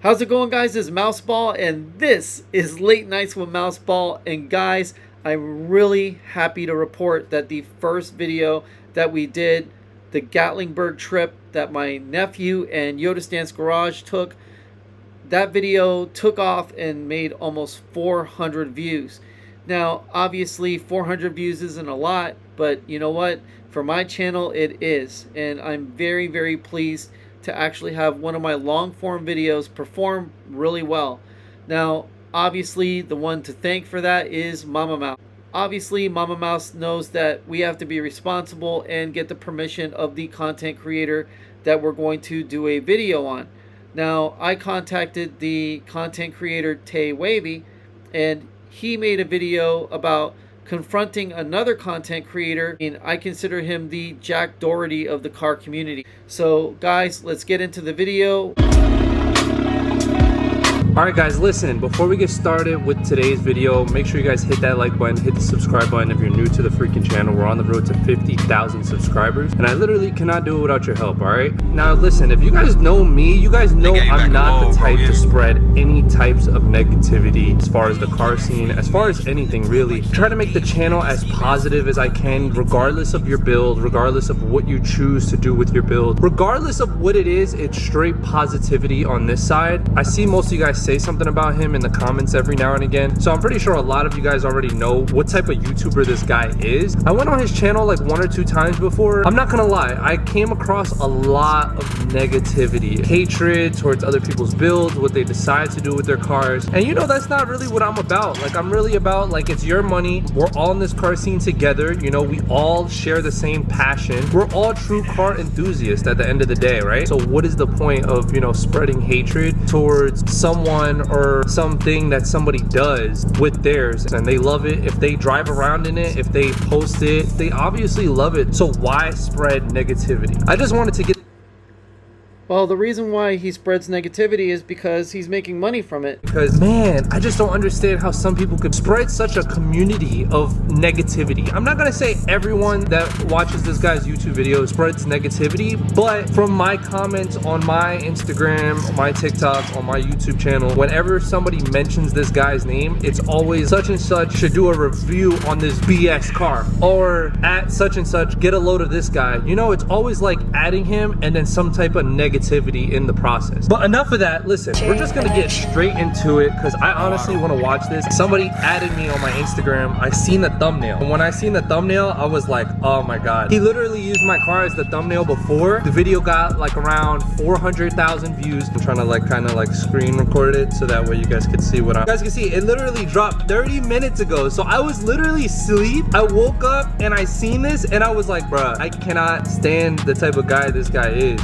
How's it going, guys? It's Mouseball, and this is Late Nights with Mouseball. And guys, I'm really happy to report that the first video that we did, the Gatlinburg trip that my nephew and Yoda Dance Garage took, that video took off and made almost 400 views. Now, obviously, 400 views isn't a lot, but you know what? For my channel, it is. And I'm very, very pleased to actually have one of my long form videos perform really well. Now, obviously, the one to thank for that is Mama Mouse. Obviously, Mama Mouse knows that we have to be responsible and get the permission of the content creator that we're going to do a video on. Now, I contacted the content creator Tay Wavy, and he made a video about confronting another content creator, and I consider him the Jack Doherty of the car community. So guys, let's get into the video. Alright guys, listen, before we get started with today's video, make sure you guys hit that like button, hit the subscribe button if you're new to the freaking channel. We're on the road to 50,000 subscribers, and I literally cannot do it without your help, alright? Now listen, if you guys know me, you guys know I'm not the type to spread any types of negativity as far as the car scene, as far as anything really. Try to make the channel as positive as I can, regardless of your build, regardless of what you choose to do with your build. Regardless of what it is, it's straight positivity on this side. I see most of you guys say something about him in the comments every now and again, so I'm pretty sure a lot of you guys already know what type of YouTuber this guy is. I went on his channel like 1 or 2 times before. I'm not gonna lie, I came across a lot of negativity, hatred towards other people's builds, what they decide to do with their cars, and you know that's not really what I'm about. Like, I'm really about, like, it's your money, we're all in this car scene together, you know, we all share the same passion, we're all true car enthusiasts at the end of the day, right? So what is the point of, you know, spreading hatred towards someone or something that somebody does with theirs, and they love it? If they drive around in it, if they post it, they obviously love it. So why spread negativity? I just wanted to get... Well, the reason why he spreads negativity is because he's making money from it. Because, man, I just don't understand how some people could spread such a community of negativity. I'm not gonna say everyone that watches this guy's YouTube video spreads negativity, but from my comments on my Instagram, my TikTok, on my YouTube channel, whenever somebody mentions this guy's name, it's always such and such should do a review on this BS car, or at such and such, get a load of this guy. You know, it's always like adding him and then some type of negativity in the process. But enough of that. Listen, we're just gonna get straight into it because I honestly want to watch this. Somebody added me on my Instagram. I seen the thumbnail, and when I seen the thumbnail, I was like, oh my god. He literally used my car as the thumbnail before. The video got like around 400,000 views. I'm trying to like kind of like screen record it so that way you guys can see what you guys can see. It literally dropped 30 minutes ago, so I was literally asleep. I woke up and I seen this and I was like, bruh, I cannot stand the type of guy this guy is.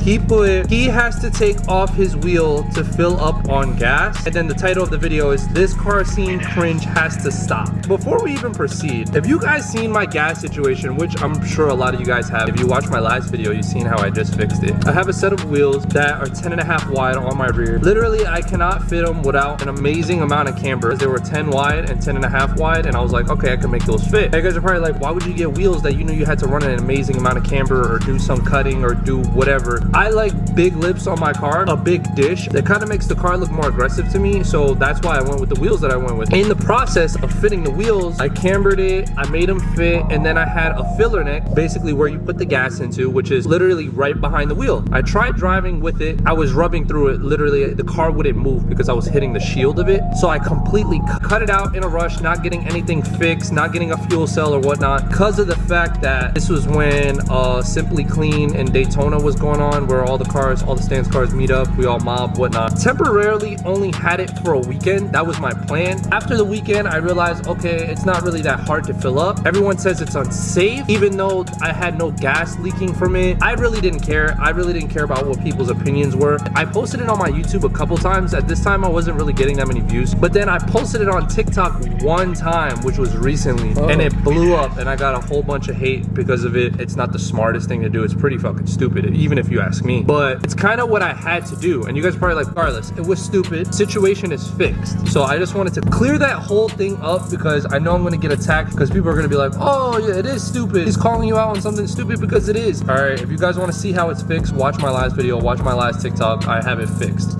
He has to take off his wheel to fill up on gas, and then the title of the video is "This car scene cringe has to stop." Before we even proceed, if you guys seen my gas situation, which I'm sure a lot of you guys have, if you watched my last video, you've seen how I just fixed it. I have a set of wheels that are 10.5 wide on my rear. Literally, I cannot fit them without an amazing amount of camber. They were 10 wide and 10.5 wide, and I was like, okay, I can make those fit. You guys are probably like, why would you get wheels that you knew you had to run an amazing amount of camber or do some cutting or do whatever? I like big lips on my car, a big dish. That kind of makes the car look more aggressive to me, so that's why I went with the wheels that I went with. In the process of fitting the wheels, I cambered it, I made them fit, and then I had a filler neck, basically where you put the gas into, which is literally right behind the wheel. I tried driving with it, I was rubbing through it, literally the car wouldn't move because I was hitting the shield of it, so I completely cut it out in a rush, not getting anything fixed, not getting a fuel cell or whatnot, because of the fact that this was when Simply Clean in Daytona was going on, where all the cars, all the Stance cars meet up, we all mob, whatnot. Temporarily only had it for a weekend. That was my plan. After the weekend, I realized, okay, it's not really that hard to fill up. Everyone says it's unsafe, even though I had no gas leaking from it. I really didn't care. I really didn't care about what people's opinions were. I posted it on my YouTube a couple times. At this time, I wasn't really getting that many views, but then I posted it on TikTok one time, which was recently, and it blew up, and I got a whole bunch of hate because of it. It's not the smartest thing to do. It's pretty fucking stupid, even if you ask me, but it's kind of what I had to do. And you guys are probably like, regardless, it was stupid. Situation is fixed. So I just wanted to clear that whole thing up because I know I'm going to get attacked because people are going to be like, oh yeah, it is stupid. He's calling you out on something stupid because it is. All right, if you guys want to see how it's fixed, watch my last video, watch my last TikTok. I have it fixed.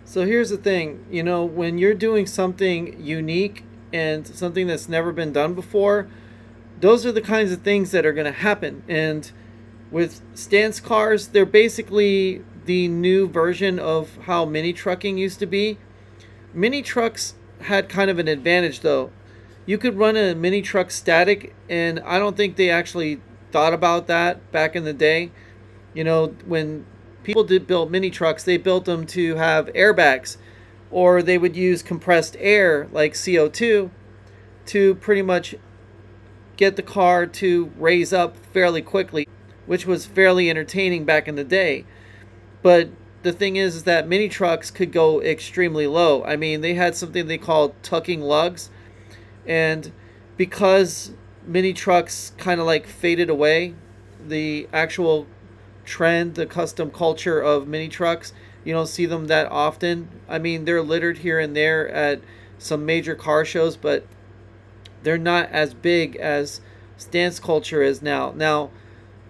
So here's the thing, you know, when you're doing something unique and something that's never been done before, those are the kinds of things that are going to happen. And with stance cars, they're basically the new version of how mini trucking used to be. Mini trucks had kind of an advantage though. You could run a mini truck static, and I don't think they actually thought about that back in the day. You know, when people did build mini trucks, they built them to have airbags, or they would use compressed air like CO2 to pretty much get the car to raise up fairly quickly, which was fairly entertaining back in the day. But the thing is that mini trucks could go extremely low. I mean, they had something they called tucking lugs, and because mini trucks kind of like faded away, the actual trend, the custom culture of mini trucks, you don't see them that often. I mean, they're littered here and there at some major car shows, but they're not as big as stance culture is now. Now,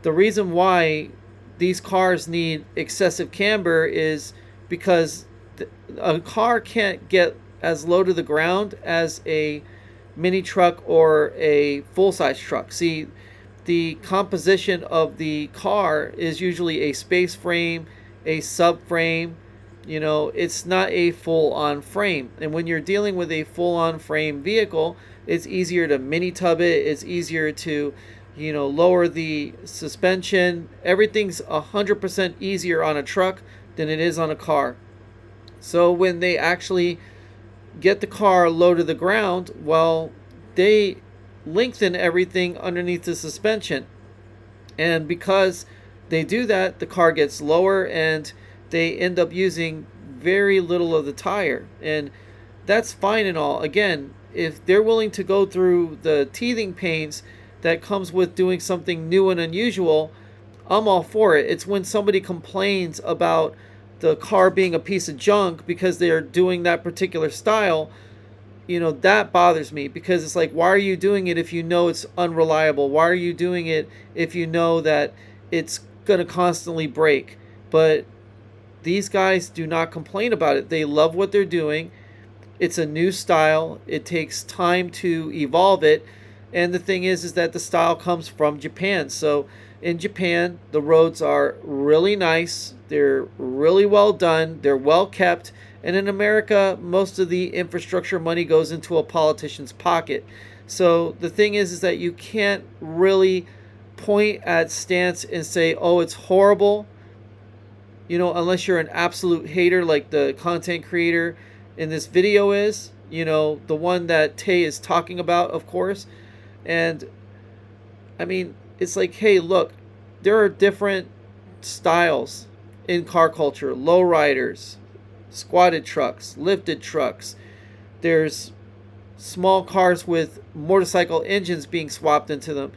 the reason why these cars need excessive camber is because a car can't get as low to the ground as a mini truck or a full-size truck. See, the composition of the car is usually a space frame, a subframe. You know, it's not a full-on frame. And when you're dealing with a full-on frame vehicle, it's easier to mini tub it. It's easier to, you know, lower the suspension. Everything's 100% easier on a truck than it is on a car. So when they actually get the car low to the ground, well, they lengthen everything underneath the suspension. And because they do that, the car gets lower and they end up using very little of the tire. And that's fine and all. Again, if they're willing to go through the teething pains that comes with doing something new and unusual, I'm all for it. It's when somebody complains about the car being a piece of junk because they're doing that particular style, you know, that bothers me, because it's like, why are you doing it if you know it's unreliable? Why are you doing it if you know that it's going to constantly break? But these guys do not complain about it. They love what they're doing. It's a new style. It takes time to evolve it. And the thing is that the style comes from Japan. So in Japan, the roads are really nice. They're really well done. They're well kept. And in America, most of the infrastructure money goes into a politician's pocket. So the thing is that you can't really point at stance and say, oh, it's horrible, you know, unless you're an absolute hater like the content creator in this video is, you know, the one that Tay is talking about, of course. And I mean, it's like, hey, look, there are different styles in car culture. Lowriders, squatted trucks, lifted trucks. There's small cars with motorcycle engines being swapped into them.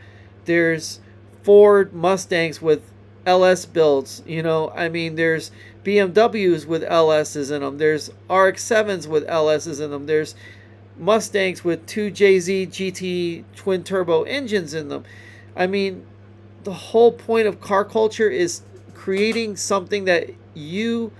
There's Ford Mustangs with LS builds. You know, I mean, there's BMWs with LSs in them. There's RX-7s with LSs in them. There's Mustangs with 2JZ GT twin turbo engines in them. I mean, the whole point of car culture is creating something that you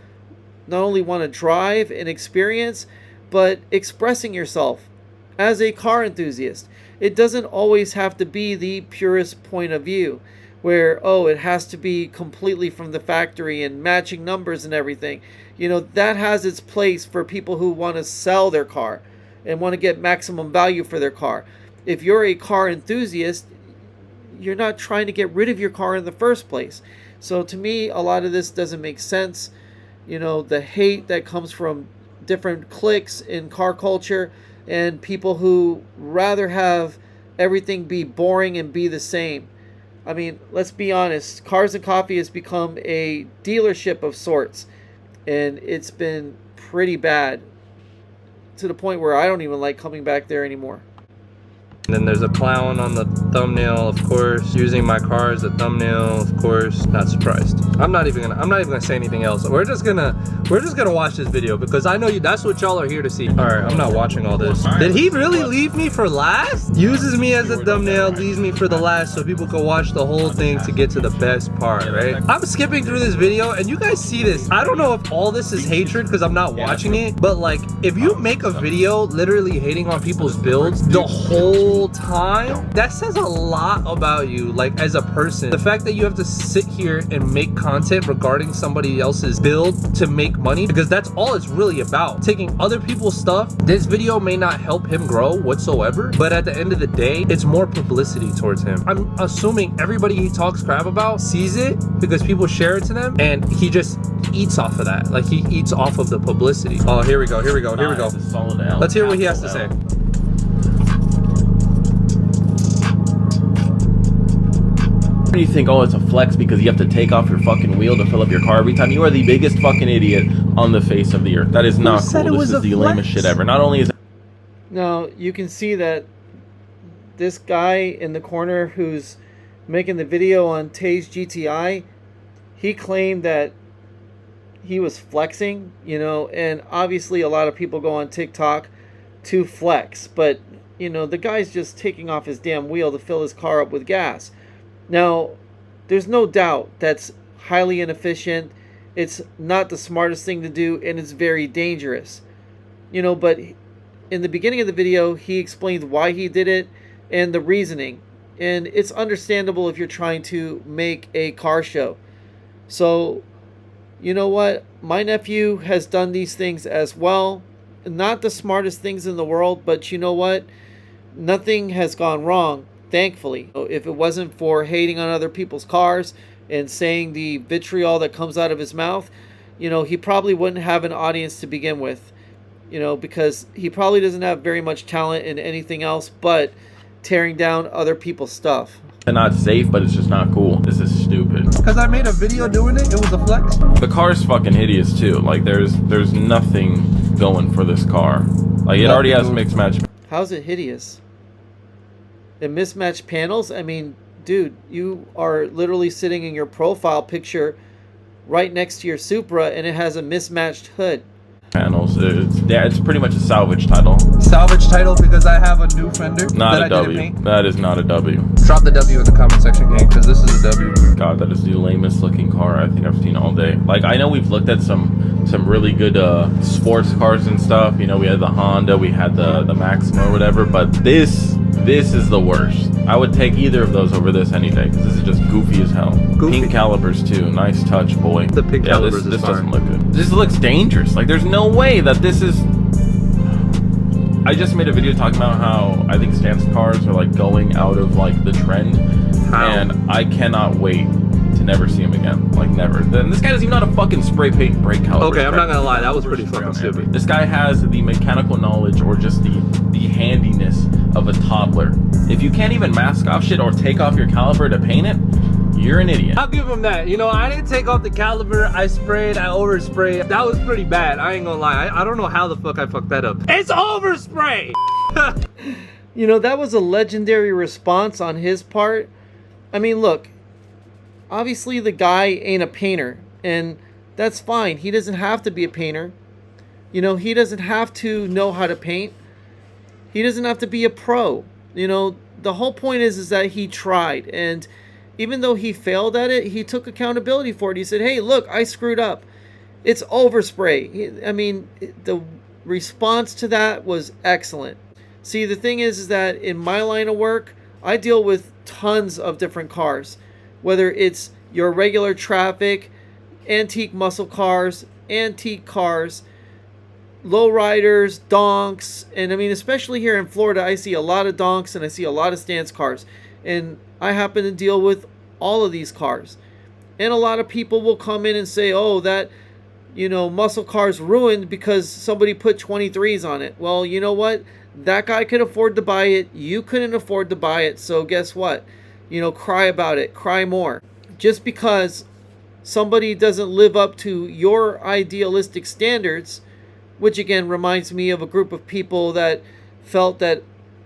not only want to drive and experience, but expressing yourself as a car enthusiast. It doesn't always have to be the purest point of view where, oh, it has to be completely from the factory and matching numbers and everything. You know, that has its place for people who want to sell their car and want to get maximum value for their car. If you're a car enthusiast, you're not trying to get rid of your car in the first place. So to me, a lot of this doesn't make sense. You know, the hate that comes from different cliques in car culture and people who rather have everything be boring and be the same. I mean, let's be honest, Cars and Coffee has become a dealership of sorts, and it's been pretty bad to the point where I don't even like coming back there anymore. And then there's a clown on the thumbnail, of course. Using my car as a thumbnail, of course. Not surprised. I'm not even gonna say anything else. We're just gonna watch this video because I know that's what y'all are here to see. All right, I'm not watching all this. Did he really leave me for last? Uses me as a thumbnail, leaves me for the last so people can watch the whole thing to get to the best part, right? I'm skipping through this video and you guys see this. I don't know if all this is hatred because I'm not watching it, but like if you make a video literally hating on people's builds the whole time, that says a lot about you, like as a person. The fact that you have to sit here and make content regarding somebody else's build to make money, because that's all it's really about. Taking other people's stuff. This video may not help him grow whatsoever, but at the end of the day, it's more publicity towards him. I'm assuming everybody he talks crap about sees it because people share it to them, and he just eats off of that. Like he eats off of the publicity. Oh, here we go. Let's hear what he has to say. You think, oh, it's a flex because you have to take off your fucking wheel to fill up your car every time. You are the biggest fucking idiot on the face of the earth. That is not cool. This is the lamest shit ever. Not only is it... Now, you can see that this guy in the corner who's making the video on Tay's GTI, he claimed that he was flexing, you know, and obviously a lot of people go on TikTok to flex, but, you know, the guy's just taking off his damn wheel to fill his car up with gas. Now, there's no doubt that's highly inefficient. It's not the smartest thing to do, and it's very dangerous. You know, but in the beginning of the video, he explained why he did it and the reasoning. And it's understandable if you're trying to make a car show. So, you know what? My nephew has done these things as well. Not the smartest things in the world, but you know what? Nothing has gone wrong. Thankfully, if it wasn't for hating on other people's cars and saying the vitriol that comes out of his mouth, you know, he probably wouldn't have an audience to begin with, you know, because he probably doesn't have very much talent in anything else but tearing down other people's stuff. not safe, but it's just not cool. This is stupid. Because I made a video doing it, it was a flex. The car's fucking hideous too. Like there's nothing going for this car. Like it already has mixed match. How's it hideous? And mismatched panels? I mean, dude, you are literally sitting in your profile picture right next to your Supra and it has a mismatched hood. Panels. It's pretty much a salvage title. Salvage title because I have a new fender. Not that a I W. didn't paint. That is not a W. Drop the W in the comment section, gang, because this is a W. God, that is the lamest looking car I think I've seen all day. Like I know we've looked at some really good sports cars and stuff. You know, we had the Honda, we had the Maxima or whatever, but this is the worst. I would take either of those over this any day because this is just goofy as hell. Goofy. Pink calipers too. Nice touch, boy. The pink calipers this is doesn't look good. This looks dangerous. Like there's no way that this is... I just made a video talking about how I think stance cars are like going out of like the trend. How? And I cannot wait to never see him again. Like never. Then this guy doesn't even know how to fucking spray paint brake caliper. Okay, I'm not gonna lie, that was pretty fucking stupid. This guy has the mechanical knowledge or just the handiness of a toddler. If you can't even mask off shit or take off your caliper to paint it, you're an idiot. I'll give him that. You know, I didn't take off the caliper. I sprayed. I oversprayed. That was pretty bad. I ain't gonna lie. I don't know how the fuck I fucked that up. It's overspray! You know, that was a legendary response on his part. I mean, look, obviously the guy ain't a painter, and that's fine. He doesn't have to be a painter. You know, he doesn't have to know how to paint. He doesn't have to be a pro. You know, the whole point is that he tried, and even though he failed at it, he took accountability for it. He said, hey, look, I screwed up. It's overspray. I mean, the response to that was excellent. See, the thing is that in my line of work, I deal with tons of different cars, whether it's your regular traffic, antique muscle cars, antique cars, lowriders, donks, and I mean, especially here in Florida, I see a lot of donks and I see a lot of stance cars, and I happen to deal with all of these cars. And a lot of people will come in and say, oh, that, you know, muscle car's ruined because somebody put 23s on it. Well, you know what? That guy could afford to buy it. You couldn't afford to buy it. So guess what? You know, cry about it. Cry more. Just because somebody doesn't live up to your idealistic standards, which again reminds me of a group of people that felt that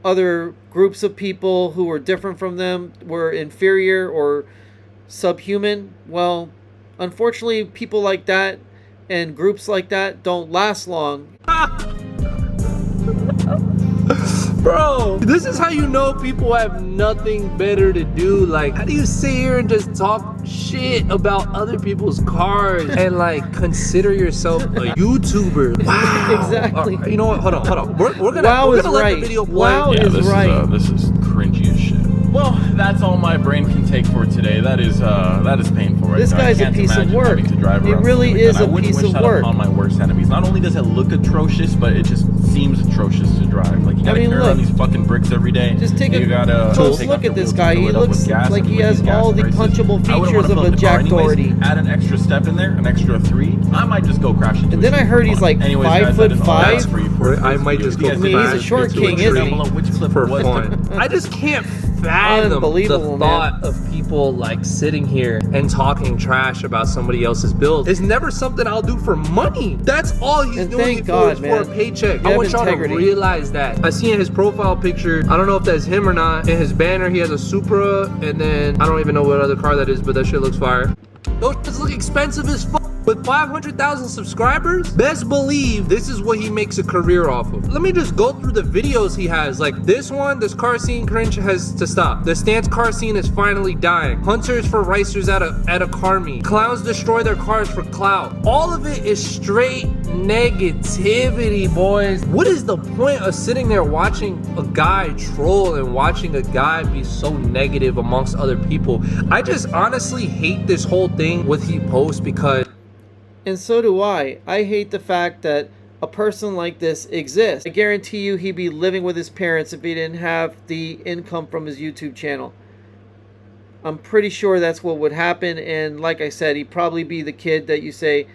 other groups of people who were different from them were inferior or subhuman. Well, unfortunately, people like that and groups like that don't last long. Bro, this is how you know people have nothing better to do. Like, how do you sit here and just talk shit about other people's cars and like consider yourself a YouTuber? Wow. Exactly. You know what? Hold on. We're gonna Wow let is right. the video play. Wow Yeah, is this right. This is cringy as shit. Well, that's all my brain can take for today. That is painful. Right This now. guy's I a can't piece of imagine work. having to drive It around really something like is that. a I wouldn't piece wish of that work. upon my worst enemies. Not only does it look atrocious, but it just seems atrocious to drive. Like you gotta carry around these fucking bricks every day. Just take you a gotta close take look off at the this wheels to guy. fill He it up with looks gas, like and he with has these gas all the prices, punchable I wouldn't features wanna of fill a up the car Jack anyways. Doherty. Add an extra step in there, an extra 3. I might just go crash into And a then I tree heard for he's fun. like Anyways, 5'5". that's free for I might just go I mean, he's a short king, isn't he? Which clip For was fun. I just can't fathom the Unbelievable, thought of people like sitting here and talking trash about somebody else's build. It's never something I'll do for money. That's all he's And doing thank it for, God, is for man. a paycheck. You I have want y'all integrity. to realize that. I see in his profile picture, I don't know if that's him or not. In his banner, he has a Supra, and then I don't even know what other car that is, but that shit looks fire. Those shits look expensive as fuck. With 500,000 subscribers, best believe this is what he makes a career off of. Let me just go through the videos he has. Like this one, this car scene cringe has to stop. The stance car scene is finally dying. Hunters for racers at a car meet. Clowns destroy their cars for clout. All of it is straight negativity, boys. What is the point of sitting there watching a guy troll and watching a guy be so negative amongst other people? I just honestly hate this whole thing with he posts because And so do I. I hate the fact that a person like this exists. I guarantee you he'd be living with his parents if he didn't have the income from his YouTube channel. I'm pretty sure that's what would happen, and like I said, he'd probably be the kid that you say,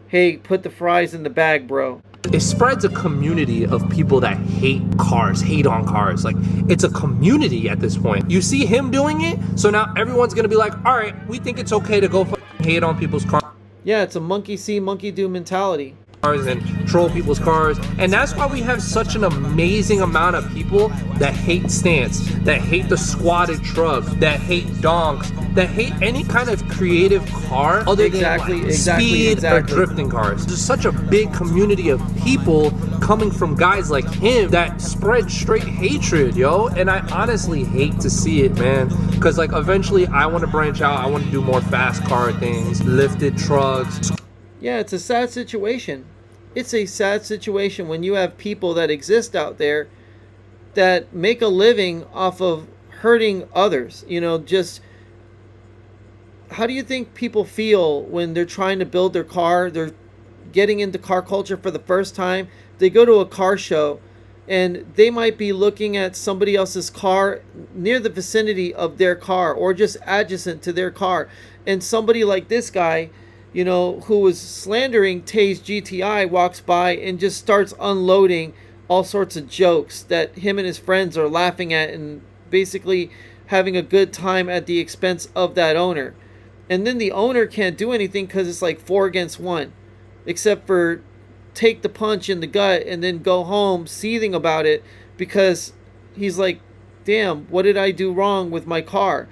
hey, put the fries in the bag, bro. it spreads a community of people that hate cars, hate on cars. Like, it's a community at this point. You see him doing it, so now everyone's gonna be like, all right, we think it's okay to go hate on people's cars. Yeah, it's a monkey see, monkey do mentality. And troll people's cars, and that's why we have such an amazing amount of people that hate stance, that hate the squatted trucks, that hate donks, that hate any kind of creative car other than like speed or drifting cars. There's such a big community of people coming from guys like him that spread straight hatred, yo, and I honestly hate to see it, man, because like eventually I want to branch out. I want to do more fast car things, lifted trucks. Yeah, it's a sad situation. It's a sad situation when you have people that exist out there that make a living off of hurting others. You know, just how do you think people feel when they're trying to build their car? They're getting into car culture for the first time. They go to a car show and they might be looking at somebody else's car near the vicinity of their car or just adjacent to their car. And somebody like this guy, you know, who was slandering Tay's GTI, walks by and just starts unloading all sorts of jokes that him and his friends are laughing at and basically having a good time at the expense of that owner. And then the owner can't do anything because it's like 4 against 1, except for take the punch in the gut and then go home seething about it because he's like, damn, what did I do wrong with my car?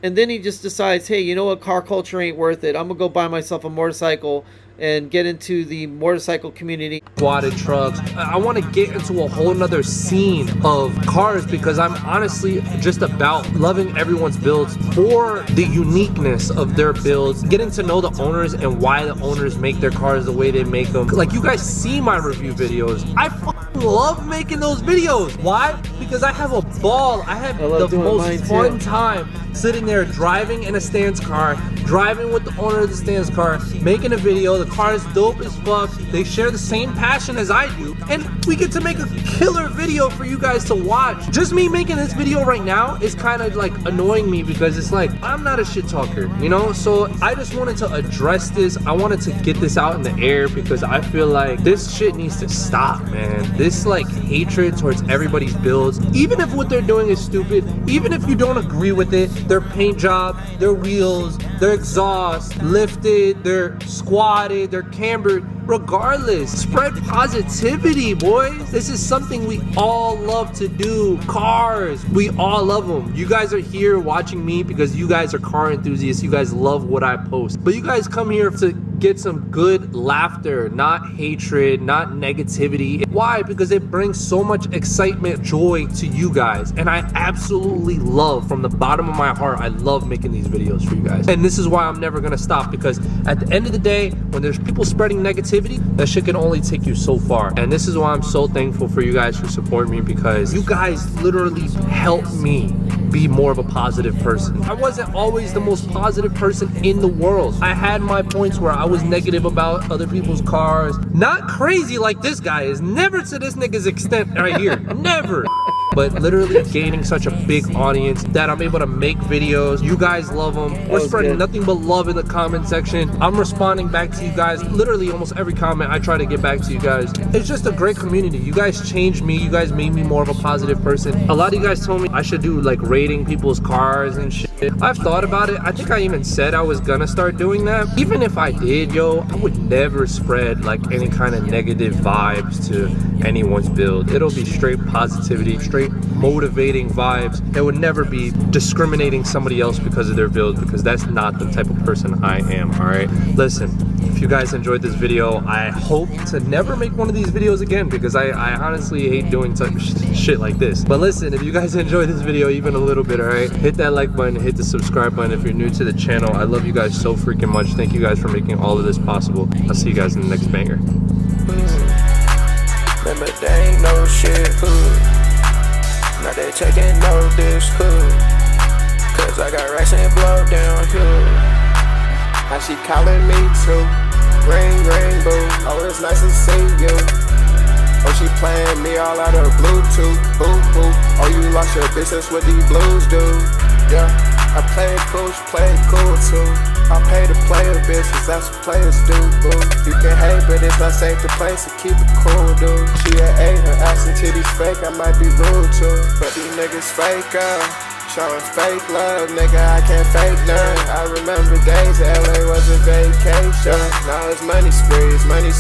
And then he just decides, hey, you know what? Car culture ain't worth it. I'm going to go buy myself a motorcycle and get into the motorcycle community. Squatted trucks. I want to get into a whole nother scene of cars because I'm honestly just about loving everyone's builds for the uniqueness of their builds, getting to know the owners and why the owners make their cars the way they make them. Like, you guys see my review videos. I fucking love making those videos. Why? Because I have a ball. I have the most fun time sitting there driving in a stance car, driving with the owner of the stance car, making a video. The car is dope as fuck. They share the same passion as I do, and we get to make a killer video for you guys to watch. Just me making this video right now is kind of like annoying me because it's like, I'm not a shit talker, you know? So I just wanted to address this. I wanted to get this out in the air because I feel like this shit needs to stop, man. This like hatred towards everybody's builds, even if what they're doing is stupid, even if you don't agree with it, their paint job, their wheels, their exhaust lifted, they're squatted, they're cambered. Regardless, spread positivity, boys. This is something we all love to do. Cars, we all love them. You guys are here watching me because you guys are car enthusiasts. You guys love what I post. But you guys come here to get some good laughter, not hatred, not negativity. Why? Because it brings so much excitement, joy to you guys. And I absolutely love, from the bottom of my heart, I love making these videos for you guys. And this is why I'm never gonna stop, because at the end of the day, when there's people spreading negativity, that shit can only take you so far. And this is why I'm so thankful for you guys who support me, because you guys literally help me be more of a positive person. I wasn't always the most positive person in the world. I had my points where I was negative about other people's cars. Not crazy like this guy is. Never to this nigga's extent right here. Never. But literally gaining such a big audience that I'm able to make videos. You guys love them. We're spreading nothing but love in the comment section. I'm responding back to you guys. Literally almost every comment I try to get back to you guys. It's just a great community. You guys changed me. You guys made me more of a positive person. A lot of you guys told me I should do like rating people's cars and shit. I've thought about it. I think I even said I was gonna start doing that. Even if I did, yo, I would never spread like any kind of negative vibes to anyone's build. It'll be straight positivity, straight motivating vibes. It would never be discriminating somebody else because of their build, because that's not the type of person I am. All right, listen, if you guys enjoyed this video, I hope to never make one of these videos again, because I honestly hate doing such shit like this. But listen, if you guys enjoyed this video even a little bit, all right, hit that like button, hit the subscribe button if you're new to the channel. I love you guys so freaking much. Thank you guys for making all of this possible. I'll see you guys in the next banger. Remember they ain't no shit hood. Now they taking no this hood. Cause I got racks and blow down here. Now she calling me too. Ring, ring, boo. Oh, it's nice to see you. Oh, she playing me all out of Bluetooth. Boo, boo. Oh, you lost your business with these blues, dude. Yeah, I play it cool, she play it cool too. I pay to play a business, that's what players do, boo. You can hate, but it's not safe to play, so keep it cool, dude. She an A, her ass and titties fake, I might be rude too. But these niggas fake, showing fake love, nigga, I can't fake none. I remember days LA was a vacation. Now it's money sprees, money